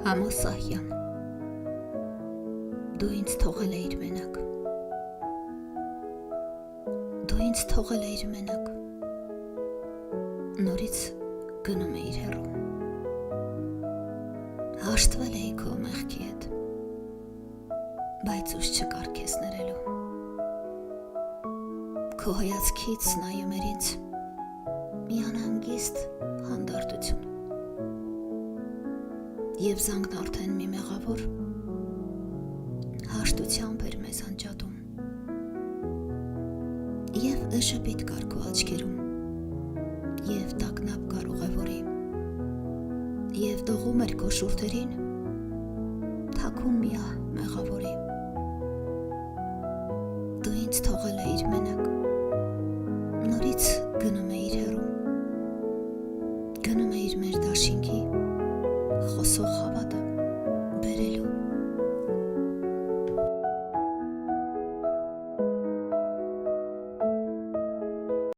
Համասահյան, դու ինձ թողել էիր մենակ, նորից գնում էիր հեռու, հաշտվել էի քո մեղքի հետ, բայց ուժ չկար քեզ ներելու, քո հայացքից նայում էր ինձ մի անհանգիստ հանդարտություն, և զանգն արդեն մի մեղավոր հաշտությամբ էր մեզ անջատում, և շպիտ կար քո աչքերում, և տագնապ կար ուղևորի, և դողում էր քո շուրթերին թաքուն մի մեղավորի, դու ինձ թողել էիր մենակ, նորից գնում էիր հեռու, գնում էիր մեր դաշինքի խոսող հավատը բերելու,